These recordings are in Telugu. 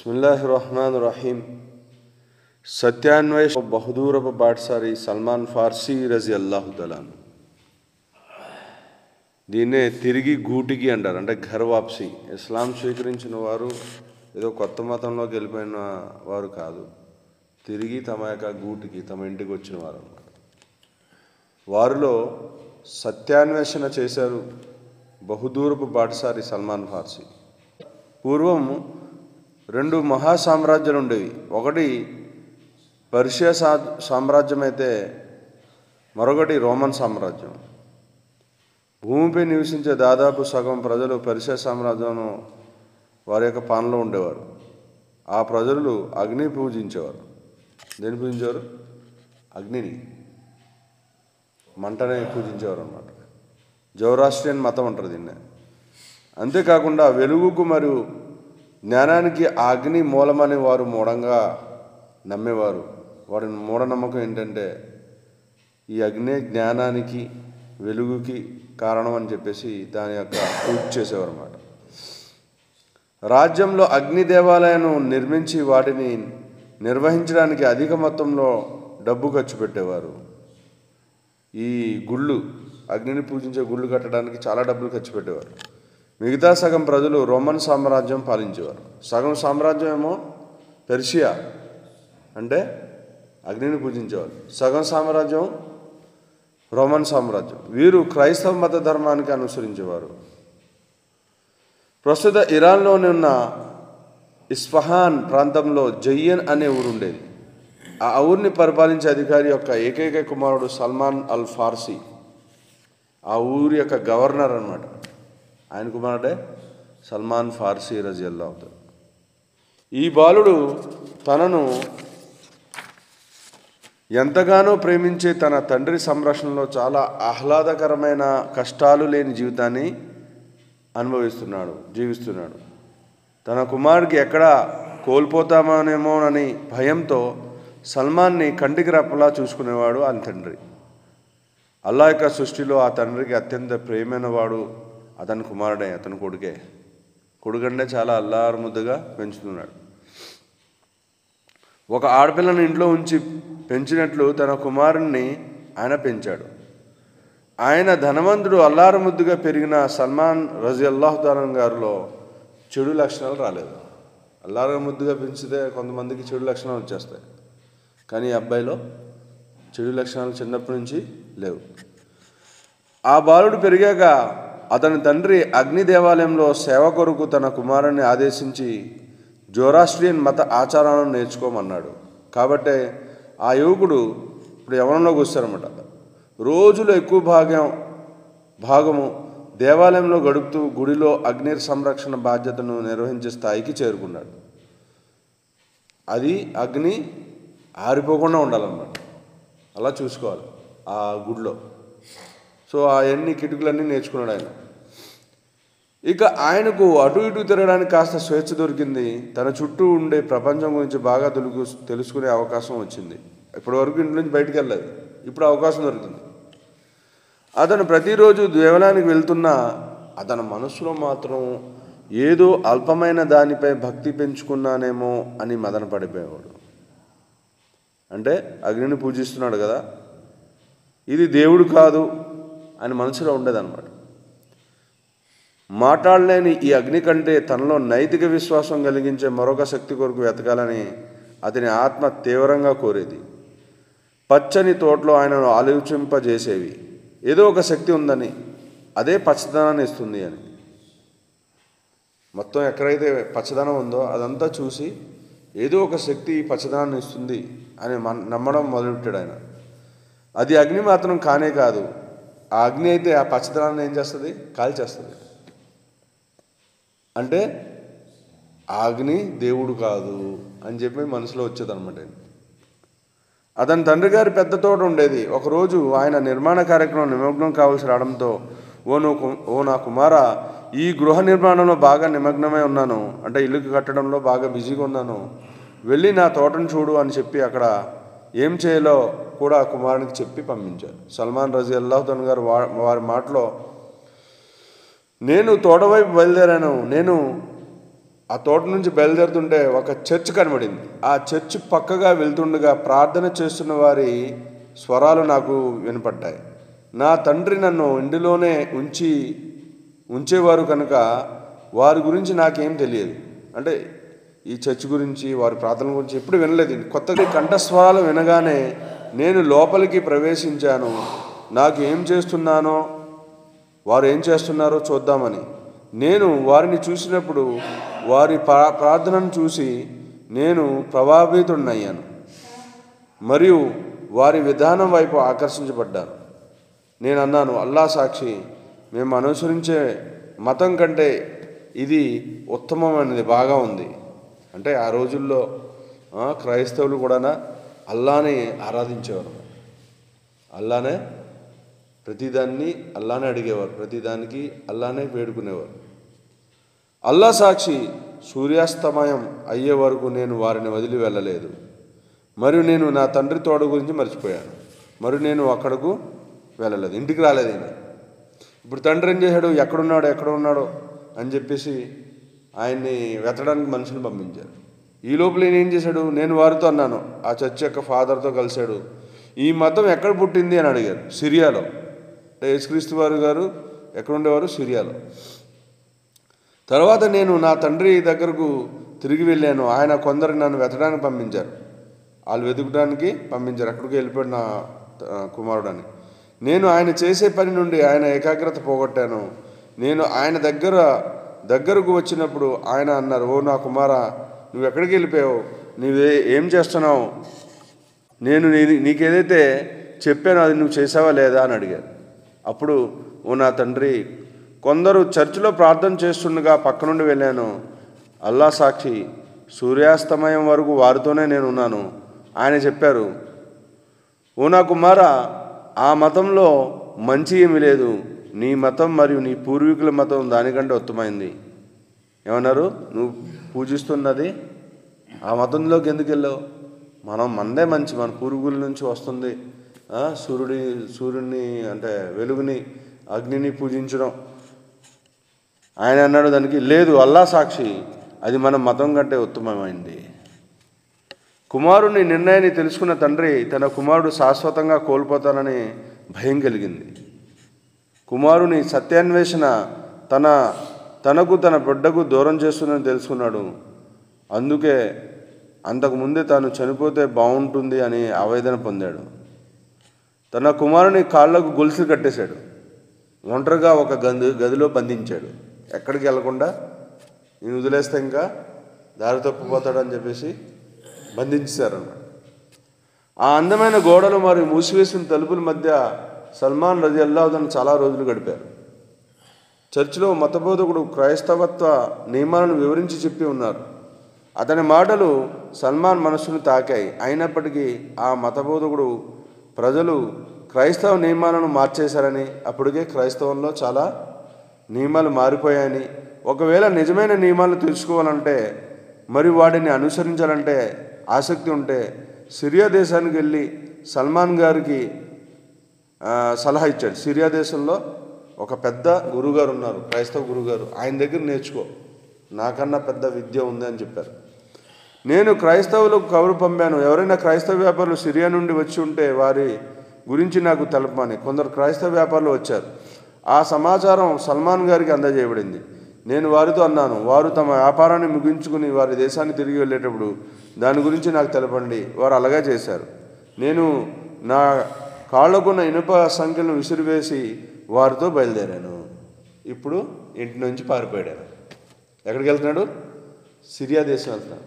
బిస్మిల్లాహిర్రహ్మానిర్రహీం. సత్యాన్వేష బహదూరపు బాటసారి సల్మాన్ ఫార్సీ రజియల్లాహు తఆలా. దీన్నే తిరిగి గూటికి అంటారు, అంటే ఘర్ వాప్సీ. ఇస్లాం స్వీకరించిన వారు ఏదో కొత్త మతంలోకి వెళ్ళిపోయిన వారు కాదు, తిరిగి తమ యొక్క గూటికి, తమ ఇంటికి వచ్చిన వారు అన్నమాట. వారిలో సత్యాన్వేషణ చేశారు బహుదూరపు బాటసారి సల్మాన్ ఫార్సీ. పూర్వం రెండు మహాసామ్రాజ్యాలు ఉండేవి. ఒకటి పర్షియా సామ్రాజ్యం అయితే మరొకటి రోమన్ సామ్రాజ్యం. భూమిపై నివసించే దాదాపు సగం ప్రజలు పర్షియా సామ్రాజ్యం వారి యొక్క పాలనలో ఉండేవారు. ఆ ప్రజలు అగ్ని పూజించేవారు. దేని పూజించేవారు? అగ్నిని, మంటనే పూజించేవారు అన్నమాట. జౌరాస్ట్రియన్ మతం అంటారు దీన్నే. అంతేకాకుండా వెలుగుకు మరియు జ్ఞానానికి ఆ అగ్ని మూలమని వారు మూఢంగా నమ్మేవారు. వారి మూఢనమ్మకం ఏంటంటే ఈ అగ్నే జ్ఞానానికి, వెలుగుకి కారణం అని చెప్పేసి దాని యొక్క పూజ చేసేవారు అన్నమాట. రాజ్యంలో అగ్ని దేవాలయాన్ని నిర్మించి వాటిని నిర్వహించడానికి అధిక మొత్తంలో డబ్బు ఖర్చు పెట్టేవారు. ఈ గుళ్ళు, అగ్నిని పూజించే గుళ్ళు కట్టడానికి చాలా డబ్బులు ఖర్చు పెట్టేవారు. మిగతా సగం ప్రజలు రోమన్ సామ్రాజ్యం పాలించేవారు. సగం సామ్రాజ్యం ఏమో పెర్షియా, అంటే అగ్నిని పూజించేవారు. సగం సామ్రాజ్యం రోమన్ సామ్రాజ్యం. వీరు క్రైస్తవ మత ధర్మానికి అనుసరించేవారు. ప్రస్తుత ఇరాన్లోని ఉన్న ఇస్ఫహాన్ ప్రాంతంలో జయ్యన్ అనే ఊరు ఉండేది. ఆ ఊరిని పరిపాలించే అధికారి యొక్క ఏకైక కుమారుడు సల్మాన్ అల్ ఫార్సీ, ఆ ఊరి యొక్క గవర్నర్ అన్నమాట. ఆయన కుమారుడే సల్మాన్ ఫార్సీ రజియల్లాహు తఆలా. ఈ బాలుడు తనను ఎంతగానో ప్రేమించే తన తండ్రి సంరక్షణలో చాలా ఆహ్లాదకరమైన, కష్టాలు లేని జీవితాన్ని జీవిస్తున్నాడు. తన కుమారుడికి ఎక్కడ కోల్పోతామోనేమోనని భయంతో సల్మాన్ని కంటికి రెప్పలా చూసుకునేవాడు ఆ తండ్రి. అల్లాహ్ యొక్క సృష్టిలో ఆ తండ్రికి అత్యంత ప్రియమైన వాడు అతని కుమారుడే, అతని కొడుకంటే చాలా అల్లారు ముద్దుగా పెంచుతున్నాడు. ఒక ఆడపిల్లను ఇంట్లో ఉంచి పెంచినట్లు తన కుమారుణ్ణి ఆయన పెంచాడు. ఆయన ధనవంతుడు, అల్లారు ముద్దుగా పెరిగిన సల్మాన్ రజియల్లాహు తఆలా గారిలో చెడు లక్షణాలు రాలేదు. అల్లారు ముద్దుగా పెంచితే కొంతమందికి చెడు లక్షణాలు వచ్చేస్తాయి, కానీ ఈ అబ్బాయిలో చెడు లక్షణాలు చిన్నప్పటి నుంచి లేవు. ఆ బాలుడు పెరిగాక అతని తండ్రి అగ్ని దేవాలయంలో సేవ కొరకు తన కుమారుణ్ణి ఆదేశించి జోరాస్ట్రియన్ మత ఆచారాలను నేర్చుకోమన్నాడు. కాబట్టే ఆ యువకుడు ఇప్పుడు యవ్వనంలోకి వస్తారన్నమాట. రోజులో ఎక్కువ భాగము దేవాలయంలో గడుపుతూ గుడిలో అగ్ని సంరక్షణ బాధ్యతను నిర్వహించే స్థాయికి చేరుకున్నాడు. అది అగ్ని ఆరిపోకుండా ఉండాలన్నమాట, అలా చూసుకోవాలి ఆ గుడిలో. సో అవన్నీ కిటుకులన్నీ నేర్చుకున్నాడు ఆయన. ఇక ఆయనకు అటు ఇటు తిరగడానికి కాస్త స్వేచ్ఛ దొరికింది. తన చుట్టూ ఉండే ప్రపంచం గురించి బాగా తెలుసుకునే అవకాశం వచ్చింది. ఇప్పటి వరకు ఇంటి నుంచి బయటికి వెళ్ళలేదు, ఇప్పుడు అవకాశం దొరికింది. అతను ప్రతిరోజు దేవాలయానికి వెళ్తున్నా అతని మనసులో మాత్రం ఏదో అల్పమైన దానిపై భక్తి పెంచుకున్నానేమో అని మదన పడిపోయేవాడు. అంటే అగ్నిని పూజిస్తున్నాడు కదా, ఇది దేవుడు కాదు అని మనసులో ఉండేదన్నమాట. మాట్లాడలేని ఈ అగ్ని కంటే తనలో నైతిక విశ్వాసం కలిగించే మరొక శక్తి కొరకు వెతకాలని అతని ఆత్మ తీవ్రంగా కోరేది. పచ్చని తోటలో ఆయనను ఆలోచింపజేసేవి. ఏదో ఒక శక్తి ఉందని, అదే పచ్చదనాన్ని ఇస్తుంది అని. మొత్తం ఎక్కడైతే పచ్చదనం ఉందో అదంతా చూసి ఏదో ఒక శక్తి పచ్చదనాన్ని ఇస్తుంది అని నమ్మడం మొదలుపెట్టాడు ఆయన. అది అగ్ని మాత్రం కానే కాదు. ఆ అగ్ని అయితే ఆ పచ్చదనాన్ని ఏం చేస్తుంది? కాల్చేస్తుంది. అంటే ఆ అగ్ని దేవుడు కాదు అని చెప్పి మనసులో వచ్చేదన్నమాట. అతని తండ్రి గారి పెద్ద తోట ఉండేది. ఒకరోజు ఆయన నిర్మాణ కార్యక్రమం నిమగ్నం కావాల్సి రావడంతో, ఓ నా కుమారా, ఈ గృహ నిర్మాణంలో బాగా నిమగ్నమై ఉన్నాను, అంటే ఇల్లు కట్టడంలో బాగా బిజీగా ఉన్నాను, వెళ్ళి నా తోటను చూడు అని చెప్పి అక్కడ ఏం చేయాలో కూడా ఆ కుమారునికి చెప్పి పంపించారు. సల్మాన్ రజియల్లాహు తఆలా గారు వారి మాటలో, నేను తోట వైపు బయలుదేరాను. నేను ఆ తోట నుంచి బయలుదేరుతుంటే ఒక చర్చ్ కనబడింది. ఆ చర్చ్ పక్కగా వెళ్తుండగా ప్రార్థన చేస్తున్న వారి స్వరాలు నాకు వినపడ్డాయి. నా తండ్రి నన్ను ఇంటిలోనే ఉంచేవారు కనుక వారి గురించి నాకేం తెలియదు. అంటే ఈ చర్చ్ గురించి, వారి ప్రార్థన గురించి ఎప్పుడు వినలేదు. కొత్తగా కంఠస్వరాలు వినగానే నేను లోపలికి ప్రవేశించాను. నాకు ఏం చేస్తున్నానో, వారు ఏం చేస్తున్నారో చూద్దామని. నేను వారిని చూసినప్పుడు వారి ప్రార్థనను చూసి నేను ప్రభావితుడినయ్యాను మరియు వారి విధానం వైపు ఆకర్షించబడ్డాను. నేను అన్నాను, అల్లా సాక్షి, మేము అనుసరించే మతం కంటే ఇది ఉత్తమమైనది, బాగా ఉంది. అంటే ఆ రోజుల్లో క్రైస్తవులు కూడా అల్లానే ఆరాధించేవారు. అల్లానే ప్రతిదాన్ని అల్లానే అడిగేవారు, ప్రతిదానికి అల్లానే వేడుకునేవారు. అల్లా సాక్షి, సూర్యాస్తమయం అయ్యే వరకు నేను వారిని వదిలి వెళ్ళలేదు. మరియు నేను నా తండ్రి తోడ గురించి మర్చిపోయాను. మరియు నేను అక్కడకు వెళ్ళలేదు, ఇంటికి రాలేదు. ఇప్పుడు తండ్రి ఏం చేశాడు, ఎక్కడ ఉన్నాడో అని చెప్పేసి ఆయన్ని వెతడానికి మనుషులు పంపించారు. ఈ లోపల ఏం చేశాడు, నేను వారితో అన్నాను, ఆ చర్చ్ యొక్క ఫాదర్తో కలిశాడు. ఈ మతం ఎక్కడ పుట్టింది అని అడిగారు. సిరియాలో. అంటే యేసుక్రీస్తు వారు గారు ఎక్కడ ఉండేవారు, సిరియాలో. తర్వాత నేను నా తండ్రి దగ్గరకు తిరిగి వెళ్ళాను. ఆయన కొందరు నన్ను వెతడానికి పంపించారు. వాళ్ళు వెతుకడానికి పంపించారు, అక్కడికి వెళ్ళిపోయాడు నా కుమారుడని. నేను ఆయన చేసే పని నుండి ఆయన ఏకాగ్రత పోగొట్టాను. నేను ఆయన దగ్గరకు వచ్చినప్పుడు ఆయన అన్నారు, ఓ నా కుమారా, నువ్వు ఎక్కడికి వెళ్ళిపోయావు, ఏం చేస్తున్నావు, నేను నీకేదైతే చెప్పానో అది నువ్వు చేసావా లేదా అని అడిగారు. అప్పుడు ఓ నా తండ్రి, కొందరు చర్చిలో ప్రార్థన చేస్తుండగా పక్క నుండి వెళ్ళాను. అల్లా సాక్షి, సూర్యాస్తమయం వరకు వారితోనే నేను ఉన్నాను. ఆయన చెప్పారు, ఓ నా కుమారా, ఆ మతంలో మంచి ఏమీ లేదు. నీ మతం మరియు నీ పూర్వీకుల మతం దానికంటే ఉత్తమైంది. ఏమన్నారు, నువ్వు పూజిస్తున్నది ఆ మతంలోకి ఎందుకు వెళ్ళావు? మనదే మంచి, మన పూర్వీకుల నుంచి వస్తుంది. సూర్యుడిని అంటే వెలుగుని, అగ్నిని పూజించడం. ఆయన అన్నాడు దానికి, లేదు అల్లా సాక్షి, అది మన మతం కంటే ఉత్తమమైంది. కుమారుని నిర్ణయాన్ని తెలుసుకున్న తండ్రి తన కుమారుడు శాశ్వతంగా కోల్పోతానని భయం కలిగింది. కుమారుని సత్యాన్వేషణ తనకు తన బిడ్డకు దూరం చేస్తుందని తెలుసుకున్నాడు. అందుకే అంతకుముందే తాను చనిపోతే బాగుంటుంది అని ఆవేదన పొందాడు. తన కుమారుని కాళ్ళకు గొలుసులు కట్టేశాడు. ఒంటరిగా ఒక గదిలో బంధించాడు. ఎక్కడికి వెళ్లకుండా, నేను వదిలేస్తే ఇంకా దారి తప్పిపోతాడని చెప్పేసి బంధించారన్నమాట. ఆ అందమైన గోడలు మరియు మూసివేసిన తలుపుల మధ్య సల్మాన్ రజియల్లాహు అన్హు చాలా రోజులు గడిపారు. చర్చిలో మతబోధకుడు క్రైస్తవత్వ నియమాలను వివరించి చెప్పి ఉన్నారు. అతని మాటలు సల్మాన్ మనస్సును తాకాయి. అయినప్పటికీ ఆ మతబోధకుడు ప్రజలు క్రైస్తవ నియమాలను మార్చేశారని, అప్పటికే క్రైస్తవంలో చాలా నియమాలు మారిపోయాయని, ఒకవేళ నిజమైన నియమాలను తెలుసుకోవాలంటే మరియు వాటిని అనుసరించాలంటే ఆసక్తి ఉంటే సిరియా దేశానికి వెళ్ళి సల్మాన్ గారికి సలహా ఇచ్చాడు. సిరియా దేశంలో ఒక పెద్ద గురుగారు ఉన్నారు, క్రైస్తవ గురుగారు, ఆయన దగ్గర నేర్చుకో, నాకన్నా పెద్ద విద్య ఉంది అని చెప్పారు. నేను క్రైస్తవులకు కబురు పంపాను, ఎవరైనా క్రైస్తవ వ్యాపారులు సిరియా నుండి వచ్చి ఉంటే వారి గురించి నాకు తెలపమని. కొందరు క్రైస్తవ వ్యాపారులు వచ్చారు. ఆ సమాచారం సల్మాన్ గారికి అందజేయబడింది. నేను వారితో అన్నాను, వారు తమ వ్యాపారాన్ని ముగించుకుని వారి దేశాన్ని తిరిగి వెళ్ళేటప్పుడు దాని గురించి నాకు తెలపండి. వారు అలాగే చేశారు. నేను నా కాళ్ళకున్న ఇనుప సంఖ్యలను విసిరివేసి వారితో బయలుదేరాను. ఇప్పుడు ఇంటి నుంచి పారిపోయాడు. ఎక్కడికి వెళ్తున్నాడు? సిరియా దేశం వెళ్తున్నాడు.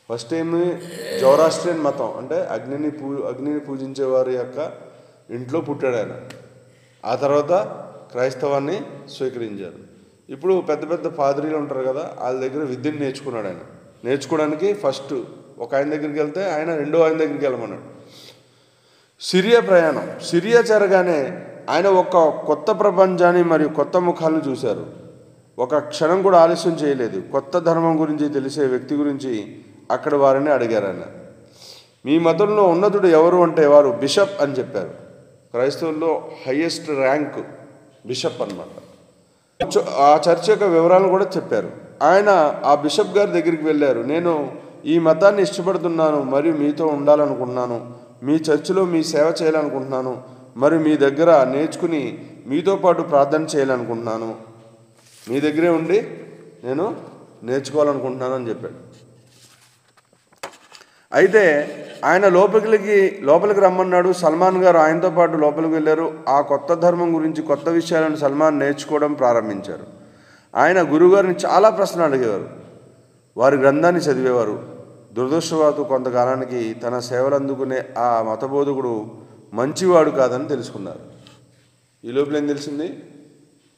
ఫస్ట్ టైం జౌరాస్ట్రియన్ మతం అంటే అగ్నిని పూజించే వారి యొక్క ఇంట్లో పుట్టాడు ఆయన. ఆ తర్వాత క్రైస్తవాన్ని స్వీకరించారు. ఇప్పుడు పెద్ద పెద్ద పాద్రీలు ఉంటారు కదా, వాళ్ళ దగ్గర విద్యను నేర్చుకున్నాడు ఆయన. నేర్చుకోవడానికి ఫస్ట్ ఒక ఆయన దగ్గరికి వెళ్తే ఆయన రెండో ఆయన దగ్గరికి వెళ్ళమన్నాడు. సిరియా ప్రయాణం. సిరియా చేరగానే ఆయన ఒక కొత్త ప్రపంచాన్ని మరియు కొత్త ముఖాలను చూశారు. ఒక క్షణం కూడా ఆలస్యం చేయలేదు. కొత్త ధర్మం గురించి తెలిసే వ్యక్తి గురించి అక్కడ వారిని అడిగారు. ఆయన, మీ మతంలో ఉన్నతుడు ఎవరు అంటే వారు బిషప్ అని చెప్పారు. క్రైస్తవుల్లో హైయెస్ట్ ర్యాంక్ బిషప్ అన్నమాట. ఆ చర్చ్ యొక్క వివరాలను కూడా చెప్పారు. ఆయన ఆ బిషప్ గారి దగ్గరికి వెళ్ళారు. నేను ఈ మతాన్ని ఇష్టపడుతున్నాను, మరియు మీతో ఉండాలనుకుంటున్నాను, మీ చర్చిలో మీ సేవ చేయాలనుకుంటున్నాను, మరి మీ దగ్గర నేర్చుకుని మీతో పాటు ప్రార్థన చేయాలనుకుంటున్నాను, మీ దగ్గరే ఉండి నేను నేర్చుకోవాలనుకుంటున్నాను అని చెప్పాడు. అయితే ఆయన లోపలికి రమ్మన్నాడు. సల్మాన్ గారు ఆయనతో పాటు లోపలికి వెళ్ళారు. ఆ కొత్త ధర్మం గురించి కొత్త విషయాలను సల్మాన్ నేర్చుకోవడం ప్రారంభించారు. ఆయన గురువుగారిని చాలా ప్రశ్నలు అడిగేవారు, వారి గ్రంథాన్ని చదివేవారు. దురదృష్టవశాత్తు కొంతకాలానికి తన సేవలు అందుకునే ఆ మతబోధకుడు మంచివాడు కాదని తెలుసుకున్నారు. ఈ లోపల ఏం తెలిసింది?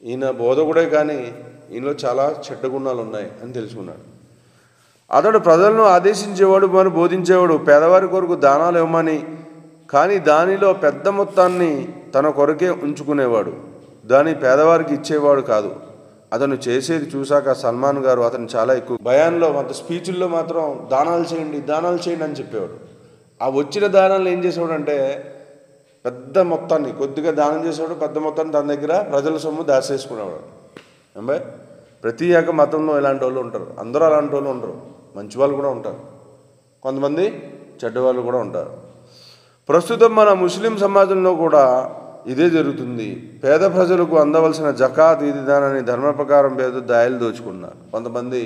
ఈయన బోధకుడే కానీ ఈయనలో చాలా చెడ్డ గుణాలు ఉన్నాయి అని తెలుసుకున్నాడు. అతడు ప్రజలను ఆదేశించేవాడు, మరి బోధించేవాడు, పేదవారి కొరకు దానాలు ఇవ్వమని, కానీ దానిలో పెద్ద మొత్తాన్ని తన కొరకే ఉంచుకునేవాడు, దాన్ని పేదవారికి ఇచ్చేవాడు కాదు. అతను చేసేది చూశాక సల్మాన్ గారు అతను చాలా ఎక్కువ భయాన్లో స్పీచుల్లో మాత్రం దానాలు చేయండి అని చెప్పేవాడు. ఆ వచ్చిన దానాలను ఏం చేసేవాడు అంటే పెద్ద మొత్తాన్ని కొద్దిగా దానం చేసేవాడు, పెద్ద మొత్తాన్ని తన దగ్గర ప్రజల సొమ్ము దాచేసుకునేవాడు. అమ్మాయి ప్రతి ఒక్క మతంలో ఇలాంటి వాళ్ళు ఉంటారు. అందరూ అలాంటి వాళ్ళు ఉండరు, మంచి వాళ్ళు కూడా ఉంటారు, కొంతమంది చెడ్డవాళ్ళు కూడా ఉంటారు. ప్రస్తుతం మన ముస్లిం సమాజంలో కూడా ఇదే జరుగుతుంది. పేద ప్రజలకు అందవలసిన జకాత్ ఇది దానని ధర్మ ప్రకారం పేద దాయలు దోచుకున్నారు. కొంతమంది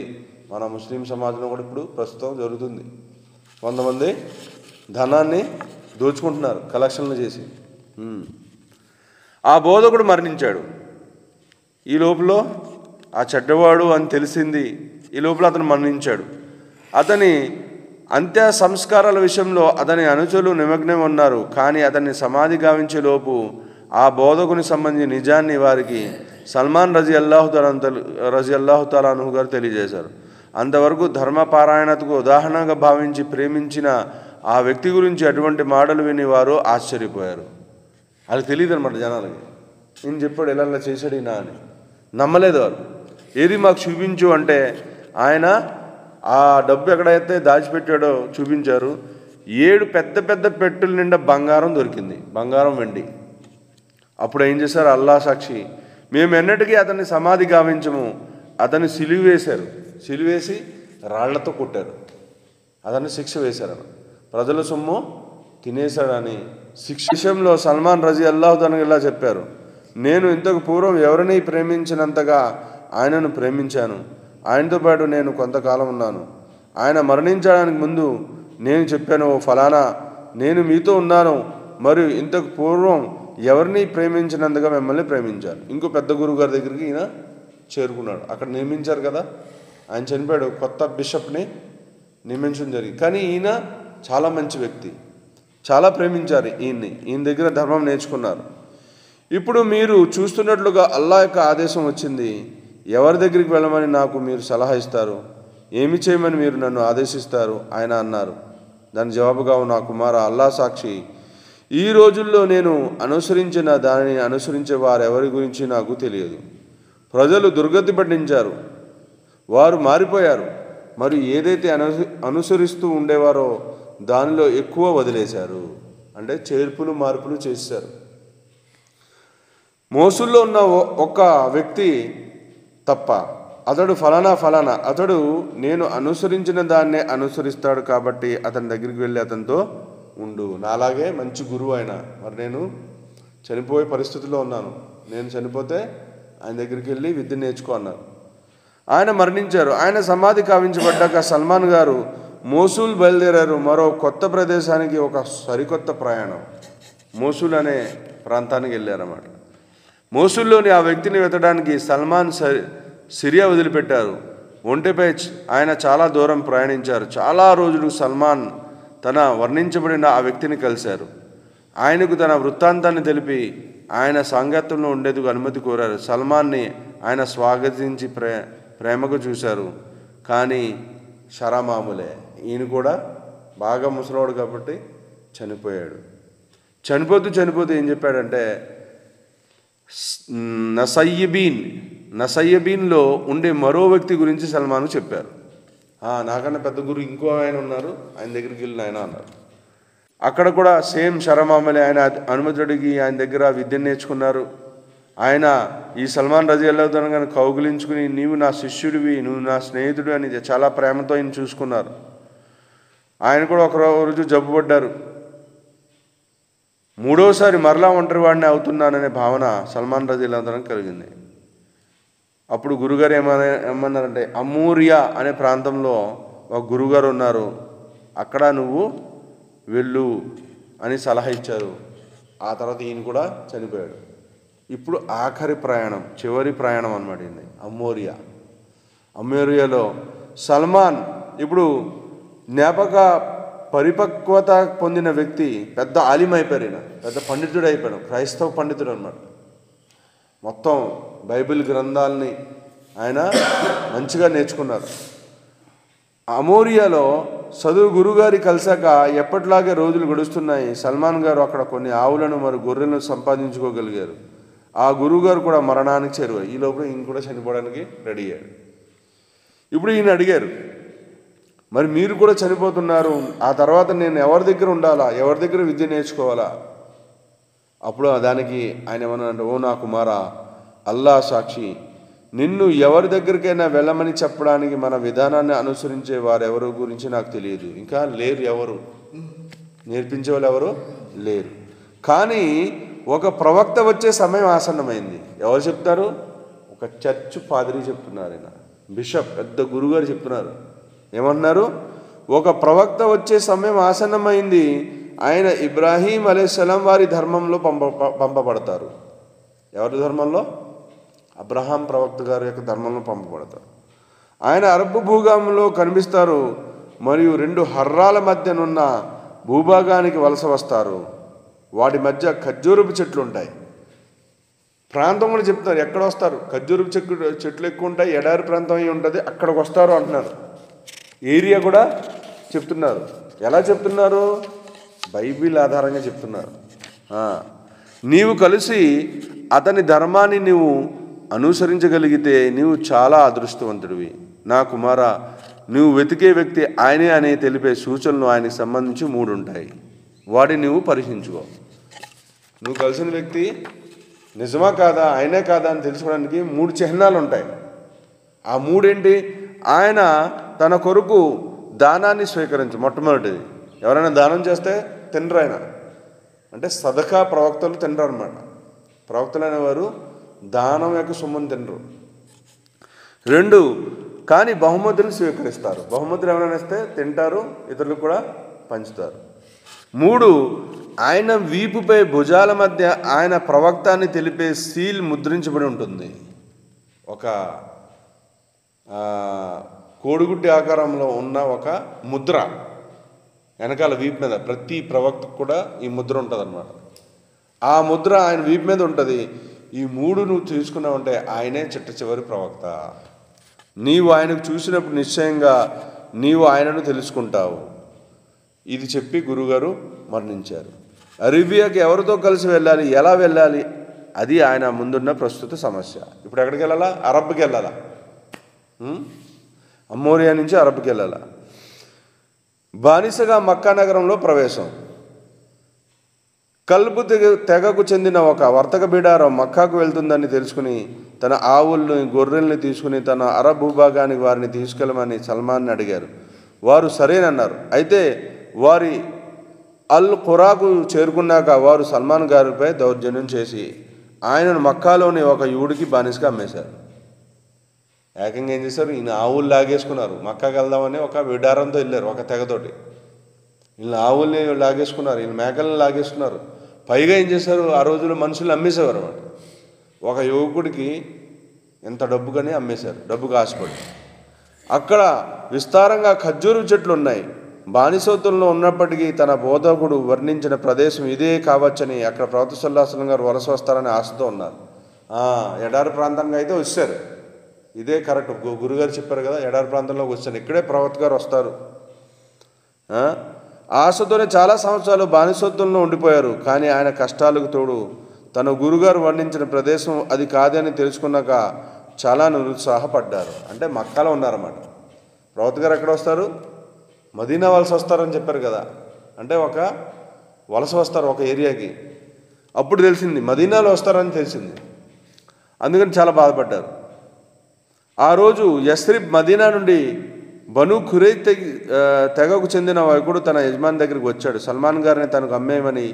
మన ముస్లిం సమాజంలో కూడా ఇప్పుడు ప్రస్తుతం జరుగుతుంది. కొంతమంది ధనాన్ని దోచుకుంటున్నారు కలెక్షన్లు చేసి. ఆ బోధకుడు మరణించాడు. ఈ లోపల ఆ చెడ్డవాడు అని తెలిసింది. ఈ లోపల అతను మరణించాడు. అతని అంత్య సంస్కారాల విషయంలో అతని అనుచరులు నిమగ్నం ఉన్నారు. కానీ అతన్ని సమాధి గావించే లోపు ఆ బోధకుని సంబంధించిన నిజాన్ని వారికి సల్మాన్ రజియల్లాహు తాలా అన్హు గారు తెలియజేశారు. అంతవరకు ధర్మపారాయణతకు ఉదాహరణగా భావించి ప్రేమించిన ఆ వ్యక్తి గురించి అటువంటి మాటలు విని వారు ఆశ్చర్యపోయారు. వాళ్ళకి తెలియదు అనమాట జనాలకి. నేను చెప్పాడు ఇలా చేశాడు ఈయన అని నమ్మలేదు వారు. ఏది మాకు చూపించు అంటే ఆయన ఆ డబ్బు ఎక్కడైతే దాచిపెట్టాడో చూపించారు. 7 పెద్ద పెద్ద పెట్టెల నిండా బంగారం దొరికింది, బంగారం వెండి. అప్పుడు ఏం చేశారు? అల్లా సాక్షి, మేము ఎన్నటికీ అతన్ని సమాధి గావించము. అతన్ని సిలువేశారు, సిలువేసి రాళ్లతో కొట్టారు, అతన్ని శిక్ష వేశారు. ప్రజల సొమ్ము తినేశాడని శిక్ష విషయంలో సల్మాన్ రజియల్లాహు తఆలా ఇలా చెప్పారు, నేను ఇంతకు పూర్వం ఎవరిని ప్రేమించినంతగా ఆయనను ప్రేమించాను. ఆయనతో పాటు నేను కొంతకాలం ఉన్నాను. ఆయన మరణించడానికి ముందు నేను చెప్పాను, ఓ ఫలానా, నేను మీతో ఉన్నాను మరియు ఇంతకు పూర్వం ఎవరిని ప్రేమించినందుగా మిమ్మల్ని ప్రేమించాను. ఇంకో పెద్ద గురువు గారి దగ్గరికి ఈయన చేరుకున్నాడు. అక్కడ నియమించారు కదా, ఆయన చనిపోయాడు, కొత్త బిషప్ని నియమించడం జరిగింది. కానీ ఈయన చాలా మంచి వ్యక్తి, చాలా ప్రేమించారు ఈయన దగ్గర ధర్మం నేర్చుకున్నారు. ఇప్పుడు మీరు చూస్తున్నట్లుగా అల్లా యొక్క ఆదేశం వచ్చింది. ఎవరి దగ్గరికి వెళ్ళమని నాకు మీరు సలహా ఇస్తారు, ఏమి చేయమని మీరు నన్ను ఆదేశిస్తారు ఆయన అన్నారు. దాని జవాబుగా, నా కుమార, అల్లా సాక్షి, ఈ రోజుల్లో నేను అనుసరించిన దానిని అనుసరించే వారెవరి గురించి నాకు తెలియదు. ప్రజలు దుర్గతి పట్టించారు, వారు మారిపోయారు, మరియు ఏదైతే అనుసరిస్తూ ఉండేవారో దానిలో ఎక్కువ వదిలేశారు. అంటే చేర్పులు మార్పులు చేశారు. మోసుల్లో ఉన్న ఒక వ్యక్తి తప్ప, అతడు ఫలానా, అతడు నేను అనుసరించిన దాన్నే అనుసరిస్తాడు, కాబట్టి అతని దగ్గరికి వెళ్ళి అతనితో ఉండు. నాలాగే మంచి గురువు ఆయన. మరి నేను చనిపోయే పరిస్థితిలో ఉన్నాను, నేను చనిపోతే ఆయన దగ్గరికి వెళ్ళి విద్య నేర్చుకో అన్నారు. ఆయన మరణించారు. ఆయన సమాధి కావించబడ్డాక సల్మాన్ గారు మోసూల్ బయలుదేరారు. మరో కొత్త ప్రదేశానికి ఒక సరికొత్త ప్రయాణం. మోసూల్ అనే ప్రాంతానికి వెళ్ళారన్నమాట. మోసూల్లోని ఆ వ్యక్తిని వెతకడానికి సల్మాన్ సిరియా వదిలిపెట్టారు. ఒంటెపై ఆయన చాలా దూరం ప్రయాణించారు. చాలా రోజులు సల్మాన్ తన వర్ణించబడిన ఆ వ్యక్తిని కలిశారు. ఆయనకు తన వృత్తాంతాన్ని తెలిపి ఆయన సాంగత్యంలో ఉండేందుకు అనుమతి కోరారు. సల్మాన్ని ఆయన స్వాగతించి ప్రేమగా చూశారు. కానీ షరామాములే, ఈయన కూడా బాగా ముసలివాడు కాబట్టి చనిపోయాడు. చనిపోతూ ఏం చెప్పాడంటే, నసయ్యబీన్లో ఉండే మరో వ్యక్తి గురించి సల్మాన్ చెప్పారు. నాకన్నా పెద్ద గురు ఇంకో ఆయన ఉన్నారు, ఆయన దగ్గరికి వెళ్ళిన ఆయన అన్నారు. అక్కడ కూడా సేమ్ షరమామలే, ఆయన అనుమతి అడిగి ఆయన దగ్గర విద్య నేర్చుకున్నారు. ఆయన ఈ సల్మాన్ రజియల్లాహు తఆలా గారిని కౌగిలించుకుని నీవు నా శిష్యుడివి, నువ్వు నా స్నేహితుడు అని చాలా ప్రేమతో ఆయన చూసుకున్నారు. ఆయన కూడా ఒక రోజు జబ్బుపడ్డారు. మూడోసారి మరలా ఒంటరి వాడిని అవుతున్నాననే భావన సల్మాన్ రజియల్లాహు తఆలా కలిగింది. అప్పుడు గురుగారు ఏమన్నారంటే, అమూరియా అనే ప్రాంతంలో ఒక గురుగారు ఉన్నారు, అక్కడ నువ్వు వెళ్ళు అని సలహా ఇచ్చారు. ఆ తర్వాత ఈయన కూడా చనిపోయాడు. ఇప్పుడు ఆఖరి ప్రయాణం, చివరి ప్రయాణం అన్నమాట ఇది అమోరియా. అమోరియాలో సల్మాన్ ఇప్పుడు జ్ఞాపక పరిపక్వత పొందిన వ్యక్తి, పెద్ద ఆలిం అయిపోయారు, పెద్ద పండితుడు అయిపోయాడు, క్రైస్తవ పండితుడు అన్నమాట. మొత్తం బైబిల్ గ్రంథాలని ఆయన మంచిగా నేర్చుకున్నారు. అమోరియాలో చదువు గురుగారి కలిసాక ఎప్పటిలాగే రోజులు గడుస్తున్నాయి. సల్మాన్ గారు అక్కడ కొన్ని ఆవులను మరి గొర్రెలను సంపాదించుకోగలిగారు. ఆ గురువుగారు కూడా మరణానికి చేరువారు. ఈ లోపల ఈయన కూడా చనిపోవడానికి రెడీ అయ్యాడు. ఇప్పుడు ఈయన అడిగారు, మరి మీరు కూడా చనిపోతున్నారు, ఆ తర్వాత నేను ఎవరి దగ్గర ఉండాలా, ఎవరి దగ్గర విద్య నేర్చుకోవాలా? అప్పుడు దానికి ఆయన ఏమన్నారంటే, ఓ నా కుమారా, అల్లా సాక్షి, నిన్ను ఎవరి దగ్గరికైనా వెళ్ళమని చెప్పడానికి మన విధానాన్ని అనుసరించే వారెవరు గురించి నాకు తెలియదు. ఇంకా లేరు, ఎవరు నేర్పించే వాళ్ళు ఎవరు లేరు. కానీ ఒక ప్రవక్త వచ్చే సమయం ఆసన్నమైంది. ఎవరు చెప్తారు? ఒక చర్చ్ పాదిరి చెప్తున్నారు, ఆయన బిషప్, పెద్ద గురుగారు చెప్తున్నారు. ఏమన్నారు? ఒక ప్రవక్త వచ్చే సమయం ఆసన్నమైంది. ఆయన ఇబ్రాహీం అలైహిస్సలాం వారి ధర్మంలో పంపబడతారు. ఎవరి ధర్మంలో? అబ్రహాం ప్రవక్త గారి యొక్క ధర్మంలో పంపబడతారు. ఆయన అరబ్బు భూభాగంలో కనిపిస్తారు మరియు 2 హర్రాల మధ్యనున్న భూభాగానికి వలస వస్తారు. వాటి మధ్య ఖర్జూరపు చెట్లు ఉంటాయి. ప్రాంతం కూడా చెప్తారు, ఎక్కడ వస్తారు, ఖర్జూరపు చెట్లు ఎక్కువ ఉంటాయి, ఎడారి ప్రాంతం అయి ఉంటుంది, అక్కడికి వస్తారు అంటున్నారు. ఏరియా కూడా చెప్తున్నారు. ఎలా చెప్తున్నారు? బైబిల్ ఆధారంగా చెప్తున్నారు. నీవు కలిసి అతని ధర్మాన్ని నీవు అనుసరించగలిగితే నీవు చాలా అదృష్టవంతుడివి. నా కుమారా, నువ్వు వెతికే వ్యక్తి ఆయనే అనే తెలిపే సూచనలు ఆయనకు సంబంధించి 3 ఉంటాయి. వాటిని నువ్వు పరిశీలించుకో. నువ్వు కలిసిన వ్యక్తి నిజమా కాదా, ఆయనే కాదా అని తెలుసుకోవడానికి 3 చిహ్నాలు ఉంటాయి. ఆ 3 ఏంటి? ఆయన తన కొరకు దానాన్ని స్వీకరించు. మొట్టమొదటిది, ఎవరైనా దానం చేస్తే తినరు. ఆయన అంటే సదకా ప్రవక్తలు తినరు అన్నమాట. ప్రవక్తలు అనేవారు దానం యొక్క సొమ్మును తినరు. 2, కానీ బహుమతులు స్వీకరిస్తారు. బహుమతులు ఎవరైనా ఇస్తే తింటారు, ఇతరులకు కూడా పంచుతారు. 3, ఆయన వీపుపై భుజాల మధ్య ఆయన ప్రవక్తాన్ని తెలిపే సీల్ ముద్రించబడి ఉంటుంది. ఒక కోడిగుడ్డి ఆకారంలో ఉన్న ఒక ముద్ర వెనకాల వీపు మీద ప్రతి ప్రవక్తకు కూడా ఈ ముద్ర ఉంటుంది అన్నమాట. ఆ ముద్ర ఆయన వీపు మీద ఉంటుంది. ఈ 3 నువ్వు తీసుకున్నావంటే ఆయనే చిట్ట చివరి ప్రవక్త. నీవు ఆయనకు చూసినప్పుడు నిశ్చయంగా నీవు ఆయనను తెలుసుకుంటావు. ఇది చెప్పి గురుగారు మరణించారు. అరేబియాకి ఎవరితో కలిసి వెళ్ళాలి, ఎలా వెళ్ళాలి, అది ఆయన ముందున్న ప్రస్తుత సమస్య. ఇప్పుడు ఎక్కడికి వెళ్ళాలా? అరబ్కి వెళ్ళాలా? అమోరియా నుంచి అరబ్కి వెళ్ళాలా? బానిసగా మక్కా నగరంలో ప్రవేశం. కల్బు తెగకు చెందిన ఒక వర్తక బిడారం మక్కాకు వెళ్తుందని తెలుసుకుని తన ఆవుల్ని గొర్రెల్ని తీసుకుని తన అరబ్ భూభాగానికి వారిని తీసుకెళ్ళమని సల్మాన్ని అడిగారు. వారు సరేనన్నారు. అయితే వారి అల్ ఖురాకు చేరుకున్నాక వారు సల్మాన్ గారిపై దౌర్జన్యం చేసి ఆయనను మక్కాలోని ఒక యువుడికి బానిసగా అమ్మేశారు. ఏకంగా ఏం చేశారు? ఈయన ఆవులు లాగేసుకున్నారు. మక్కాకి వెళ్దామని ఒక విడారంతో వెళ్ళారు, ఒక తెగతోటి. వీళ్ళ ఆవుల్ని లాగేసుకున్నారు, వీళ్ళ మేకలను లాగేసుకున్నారు. పైగా ఏం చేశారు? ఆ రోజుల్లో మనుషులు అమ్మేసేవారు అన్నమాట. ఒక యువకుడికి ఎంత డబ్బు కానీ అమ్మేశారు, డబ్బుకు ఆశపడి. అక్కడ విస్తారంగా ఖర్జూరు చెట్లు ఉన్నాయి. బానిసత్వంలో ఉన్నప్పటికీ తన బోధకుడు వర్ణించిన ప్రదేశం ఇదే కావచ్చని అక్కడ ప్రవక్త సల్లల్లాహు అలైహి వసల్లం గారు వలస వస్తారని ఆశతో ఉన్నారు. ఎడారి ప్రాంతంగా అయితే వచ్చారు, ఇదే కరెక్ట్. గురుగారు చెప్పారు కదా, ఎడారి ప్రాంతంలోకి వచ్చారు, ఇక్కడే ప్రవక్త గారు వస్తారు. ఆశతోనే చాలా సంవత్సరాలు బానిసత్వంలో ఉండిపోయారు. కానీ ఆయన కష్టాలకు తోడు తన గురుగారు వర్ణించిన ప్రదేశం అది కాదని తెలుసుకున్నాక చాలా నిరుత్సాహపడ్డారు. అంటే మక్కాలో ఉన్నారన్నమాట. ప్రవక్త గారు ఎక్కడ వస్తారు? మదీనా వలస వస్తారని చెప్పారు కదా, అంటే ఒక వలస వస్తారు ఒక ఏరియాకి. అప్పుడు తెలిసింది మదీనాలో వస్తారని తెలిసింది. అందుకని చాలా బాధపడ్డారు. ఆ రోజు యస్రిబ్ మదీనా నుండి బను ఖురైజ్ తెగకు చెందిన ఒకడు తన యజమాని దగ్గరికి వచ్చాడు. సల్మాన్ గారిని తనకు అమ్మేయమని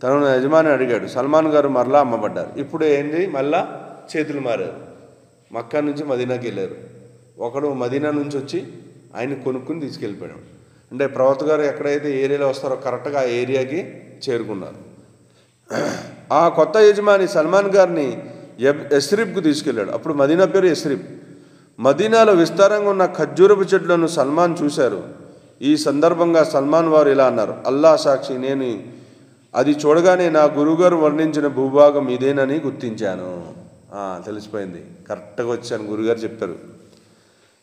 తన యజమాని అడిగాడు. సల్మాన్ గారు మరలా అమ్మబడ్డారు. ఇప్పుడు ఏంటి, మళ్ళా చేతులు మారారు. మక్కా నుంచి మదీనాకి వెళ్ళారు. ఒకడు మదీనా నుంచి వచ్చి ఆయన కొనుక్కుని తీసుకెళ్ళిపోయాడు. అంటే ప్రవక్త గారు ఎక్కడైతే ఏరియాలో వస్తారో కరెక్ట్గా ఆ ఏరియాకి చేరుకున్నారు. ఆ కొత్త యజమాని సల్మాన్ గారిని యస్రిబ్కు తీసుకెళ్ళాడు. అప్పుడు మదీనా పేరు యస్రిబ్. మదీనాలో విస్తారంగా ఉన్న ఖర్జూరపు చెట్లను సల్మాన్ చూశారు. ఈ సందర్భంగా సల్మాన్ వారు ఇలా అన్నారు, అల్లా సాక్షి, నేను అది చూడగానే నా గురువుగారు వర్ణించిన భూభాగం ఇదేనని గుర్తించాను. తెలిసిపోయింది, కరెక్ట్గా వచ్చాను, గురుగారు చెప్పారు.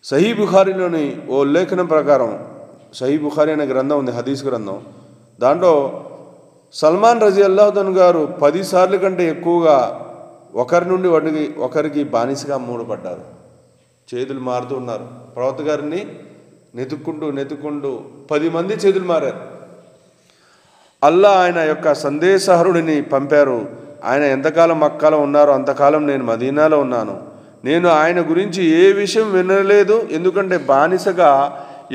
సహీ బుఖారీలోని ఓ ఉల్లేఖనం ప్రకారం, సహీ బుఖారీ అనే గ్రంథం ఉంది, హదీస్ గ్రంథం. దాంట్లో సల్మాన్ రజియల్లాహు అన్హు గారు 10 సార్లు కంటే ఎక్కువగా ఒకరి నుండి ఒకరికి బానిసగా మూడపడ్డారు. చేతులు మారుతూ ఉన్నారు. ప్రవక్త గారిని నెతుక్కుంటూ 10 మంది చేతులు మారారు. అల్లా ఆయన యొక్క సందేశహరుడిని పంపారు. ఆయన ఎంతకాలం మక్కాలో ఉన్నారో అంతకాలం నేను మదీనాలో ఉన్నాను. నేను ఆయన గురించి ఏ విషయం వినలేదు, ఎందుకంటే బానిసగా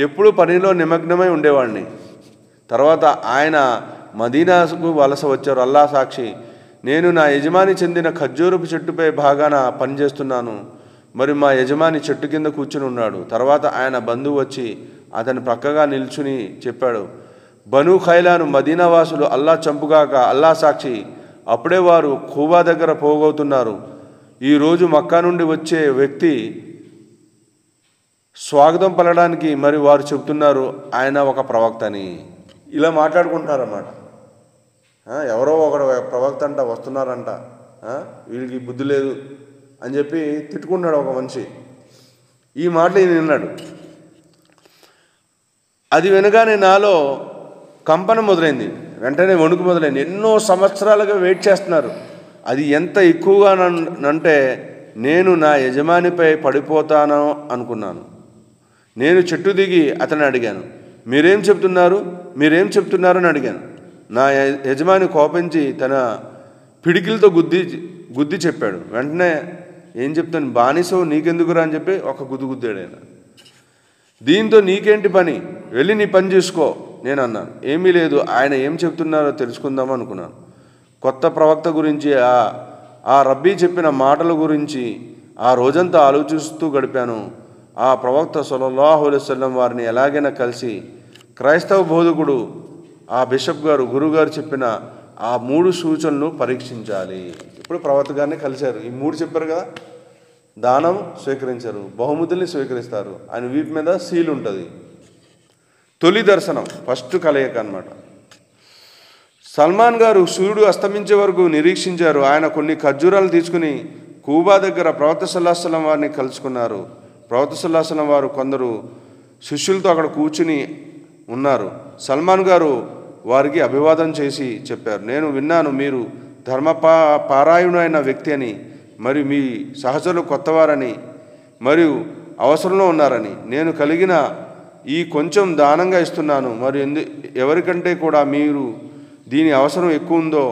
ఎప్పుడూ పనిలో నిమగ్నమై ఉండేవాడిని. తర్వాత ఆయన మదీనాకు వలస వచ్చారు. అల్లా సాక్షి, నేను నా యజమాని చెందిన ఖర్జూరపు చెట్టుపై భాగాన పనిచేస్తున్నాను. మరి మా యజమాని చెట్టు కింద కూర్చుని ఉన్నాడు. తర్వాత ఆయన బంధువు వచ్చి అతని ప్రక్కగా నిల్చుని చెప్పాడు, బను ఖైలాను మదీనా వాసులు అల్లా చంపుగాక, అల్లా సాక్షి, అప్పుడే వారు ఖూబా దగ్గర పోగవుతున్నారు. ఈరోజు మక్కా నుండి వచ్చే వ్యక్తి స్వాగతం పలడానికి మరి వారు చెబుతున్నారు ఆయన ఒక ప్రవక్త అని. ఇలా మాట్లాడుకుంటున్నారన్నమాట. ఎవరో ఒకడు ప్రవక్త అంట వస్తున్నారంట, వీడికి బుద్ధి లేదు అని చెప్పి తిట్టుకున్నాడు ఒక మనిషి. ఈ మాటలు ఈయన విన్నాడు. అది వినగానే నాలో కంపన మొదలైంది, వెంటనే వణుకు మొదలైంది. ఎన్నో సంవత్సరాలుగా వెయిట్ చేస్తున్నారు. అది ఎంత ఎక్కువగా అంటే నేను నా యజమానిపై పడిపోతానో అనుకున్నాను. నేను చెట్టు దిగి అతన్ని అడిగాను, మీరేం చెప్తున్నారు అని అడిగాను. నా యజమాని కోపించి తన పిడికిలతో గుద్ది చెప్పాడు. వెంటనే ఏం చెప్తాను, బానిసవు నీకెందుకురా అని చెప్పి ఒక గుద్దాడు ఆయన. దీంతో నీకేంటి పని, వెళ్ళి నీ పని చూసుకో నేను అన్నాను. ఏమీ లేదు, ఆయన ఏం చెప్తున్నారో తెలుసుకుందాం అనుకున్నాను. కొత్త ప్రవక్త గురించి ఆ రబ్బీ చెప్పిన మాటల గురించి ఆ రోజంతా ఆలోచిస్తూ గడిపాను. ఆ ప్రవక్త సల్లల్లాహు అలైహి వసల్లం వారిని ఎలాగైనా కలిసి క్రైస్తవ బోధకుడు ఆ బిషప్ గారు గురుగారు చెప్పిన ఆ 3 సూచనలు పరీక్షించాలి. ఇప్పుడు ప్రవక్త గారిని కలిశారు. ఈ 3 చెప్పారు కదా, దానం స్వీకరించారు, బహుమతుల్ని స్వీకరిస్తారు, ఆయన వీపు మీద సీల్ ఉంటుంది. తొలి దర్శనం, ఫస్ట్ కలయిక అన్నమాట. సల్మాన్ గారు సూర్యుడు అస్తమించే వరకు నిరీక్షించారు. ఆయన కొన్ని ఖర్జూరాలు తీసుకుని కూబా దగ్గర ప్రవక్త సల్లల్లాహు అలైహి వసల్లం వారిని కలుసుకున్నారు. ప్రవక్త సల్లల్లాహు అలైహి వసల్లం వారు కొందరు శిష్యులతో అక్కడ కూర్చుని ఉన్నారు. సల్మాన్ గారు వారికి అభివాదం చేసి చెప్పారు, నేను విన్నాను మీరు పారాయణుడు అయిన వ్యక్తి అని, మరియు మీ సహచరులు కొత్తవారని, మరియు అవసరంలో ఉన్నారని. నేను కలిగిన ఈ కొంచెం దానంగా ఇస్తున్నాను. మరియు ఎవరికంటే కూడా మీరు దీని అవసరం ఎక్కువ ఉందో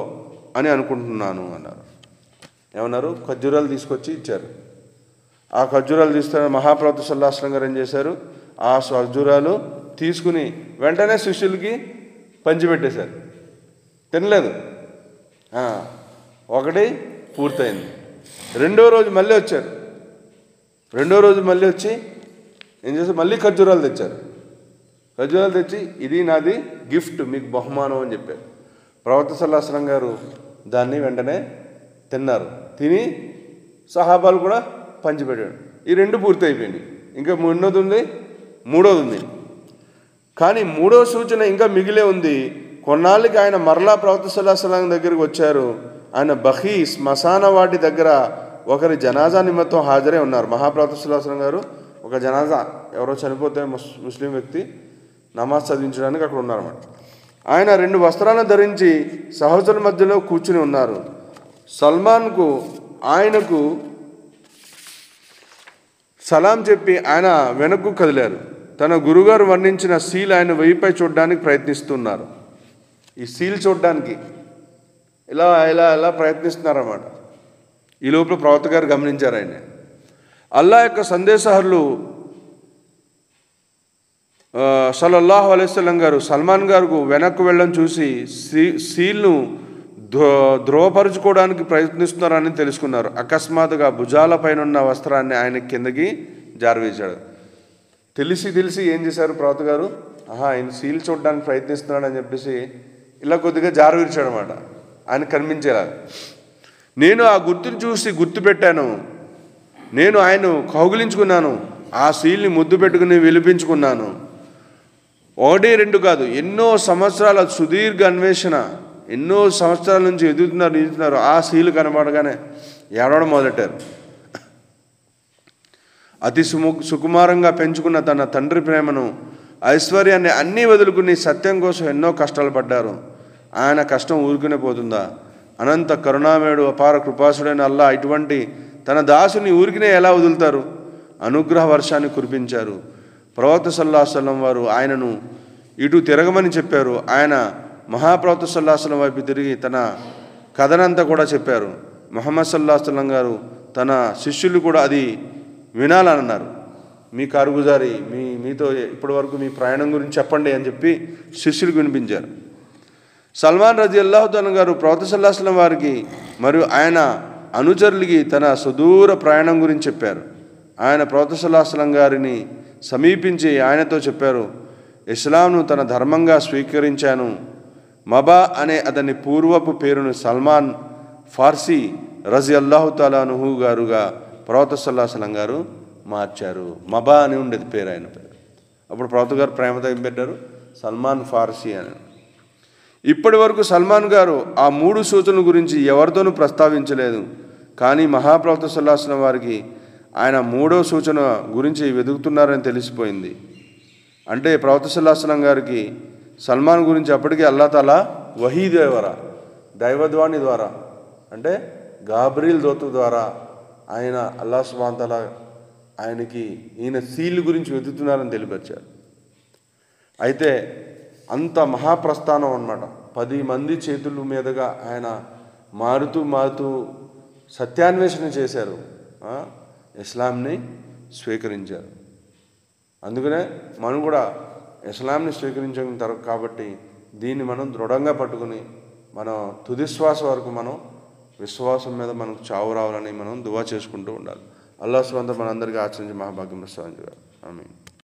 అని అనుకుంటున్నాను అన్నారు. ఏమన్నారు, ఖర్జూరాలు తీసుకొచ్చి ఇచ్చారు. ఆ ఖర్జూరాలు తీసుకున్న మహాప్రవక్త సల్లల్లాహు అలైహి వసల్లం గారు ఏం చేశారు, ఆ ఖర్జూరాలు తీసుకుని వెంటనే శిష్యులకి పంచిపెట్టేశారు. తినలేదు. ఒకటి పూర్తయింది. రెండో రోజు మళ్ళీ వచ్చారు. వచ్చి ఏం చేశారు, మళ్ళీ ఖర్జూరాలు తెచ్చారు. ఖర్జూరాలు తెచ్చి ఇది నాది గిఫ్ట్, మీకు బహుమానం అని చెప్పారు. ప్రవక్త సల్లల్లాహు అలైహి వసల్లం గారు దాన్ని వెంటనే తిన్నారు. తిని సహాబాలు కూడా పంచిపెట్టాడు. ఈ 2 పూర్తి అయిపోయింది. ఇంకా మూడోది ఉంది. కానీ 3వ సూచన ఇంకా మిగిలే ఉంది. కొన్నాళ్ళకి ఆయన మరలా ప్రవక్త సల్లల్లాహు అలైహి వసల్లం దగ్గరికి వచ్చారు. ఆయన బఖీ శ్మశాన వాటి దగ్గర ఒకరి జనాజా నిమిత్తం హాజరై ఉన్నారు. మహాప్రవక్త సల్లల్లాహు అలైహి వసల్లం గారు ఒక జనాజా, ఎవరో చనిపోతే ముస్లిం వ్యక్తి నమాజ్ చదివించడానికి అక్కడ ఉన్నారన్నమాట. ఆయన 2 వస్త్రాలను ధరించి సహచరుల మధ్యలో కూర్చుని ఉన్నారు. సల్మాన్కు ఆయనకు సలాం చెప్పి ఆయన వెనక్కు కదిలారు. తన గురుగారు వర్ణించిన సీల్ ఆయన వెయ్యిపై చూడడానికి ప్రయత్నిస్తున్నారు. ఈ సీల్ చూడడానికి ఇలా ప్రయత్నిస్తున్నారన్నమాట. ఈ లోపల ప్రవక్త గారు గమనించారు ఆయన. అల్లా యొక్క సందేశహరులు సల్లల్లాహు అలైహి వసల్లం గారు సల్మాన్ గారు వెనక్కు వెళ్ళడం చూసి సీల్ను ధ్రువపరుచుకోవడానికి ప్రయత్నిస్తున్నారని తెలుసుకున్నారు. అకస్మాత్తుగా భుజాల పైన ఉన్న వస్త్రాన్ని ఆయన కిందకి జారవేశాడు. తెలిసి ఏం చేశారు ప్రవక్త గారు, ఆయన సీల్ చూడడానికి ప్రయత్నిస్తున్నాడని చెప్పేసి ఇలా కొద్దిగా జారవిరిచాడు అనమాట, ఆయన కనిపించేలా. నేను ఆ గుర్తుని చూసి గుర్తుపెట్టాను, నేను ఆయన కౌగిలించుకున్నాను, ఆ సీల్ని ముద్దు పెట్టుకుని విలిపించుకున్నాను. 1-2 కాదు, ఎన్నో సంవత్సరాల సుదీర్ఘ అన్వేషణ, ఎన్నో సంవత్సరాల నుంచి ఎదుగుతున్నారు. ఆ సీలు కనబడగానే ఏడవడం మొదలెట్టారు. అతి సుకుమారంగా పెంచుకున్న తన తండ్రి ప్రేమను, ఐశ్వర్యాన్ని అన్నీ వదులుకుని సత్యం కోసం ఎన్నో కష్టాలు పడ్డారు. ఆయన కష్టం ఊరుకునే పోతుందా? అనంత కరుణామయుడు అపార కృపాసుడైన అల్లా ఇటువంటి తన దాసుని ఊరికినే ఎలా వదులుతారు? అనుగ్రహ వర్షాన్ని కురిపించారు. ప్రవక్త సల్లల్లాహు అలైహి వసల్లం వారు ఆయనను ఇటు తిరగమని చెప్పారు. ఆయన మహాప్రవక్త సల్లల్లాహు అలైహి వసల్లం వైపు తిరిగి తన కథనంతా కూడా చెప్పారు. ముహమ్మద్ సల్లల్లాహు అలైహి వసల్లం గారు తన శిష్యులు కూడా అది వినాలన్నారు. మీ కారుగుజారి మీతో ఇప్పటి వరకు మీ ప్రయాణం గురించి చెప్పండి అని చెప్పి శిష్యులకు వినిపించారు. సల్మాన్ రజియల్లాహు తఆలా గారు ప్రవక్త సల్లల్లాహు అలైహి వసల్లం వారికి మరియు ఆయన అనుచరులకి తన సుదూర ప్రయాణం గురించి చెప్పారు. ఆయన ప్రవక్త సల్లల్లాహు అలైహి వసల్లం గారిని సమీపించి ఆయనతో చెప్పారు, ఇస్లాంను తన ధర్మంగా స్వీకరించాను. మబా అనే అతని పూర్వపు పేరును సల్మాన్ ఫార్సీ రజియల్లాహు తఆలా అన్హు గారుగా ప్రవక్త సల్లల్లాహు అలైహి వసల్లం గారు మార్చారు. మబా అని ఉండేది పేరు, ఆయన పేరు. అప్పుడు ప్రవక్త గారు ప్రేమతో ఏం పెట్టారు? సల్మాన్ ఫార్సీ అని. ఇప్పటి వరకు సల్మాన్ గారు ఆ 3 సూచనల గురించి ఎవరితోనూ ప్రస్తావించలేదు. కానీ మహాప్రవక్త సల్లల్లాహు అలైహి వసల్లం వారికి ఆయన 3వ సూచన గురించి వెతుకుతున్నారని తెలిసిపోయింది. అంటే ప్రవక్త సల్లల్లాహు అలైహి వసల్లం గారికి సల్మాన్ గురించి అప్పటికే అల్లా తాలా వహీ ద్వారా, దైవద్వాణి ద్వారా, అంటే గాబ్రియల్ దూత ద్వారా ఆయన అల్లాహ్ సుబ్హానహు వ తఆలా ఆయనకి ఈయన సీల్ గురించి వెతుకుతున్నారని తెలిపచ్చారు. అయితే అంత మహాప్రస్థానం అన్నమాట. 10 మంది చేతుల మీదుగా ఆయన మారుతూ సత్యాన్వేషణ చేశారు, ఇస్లాంని స్వీకరించారు. అందుకనే మనం కూడా ఇస్లాంని స్వీకరించాం కాబట్టి దీన్ని మనం దృఢంగా పట్టుకుని మనం తుదిశ్వాస వరకు మనం విశ్వాసం మీద మనకు చావు రావాలని మనం దువా చేసుకుంటూ ఉండాలి. అల్లాహ్ సుబ్హానహు వ తఆలా మనందరికీ ఆచరించి మహాభాగ్యం ప్రసాదించుగాక. ఆమీన్.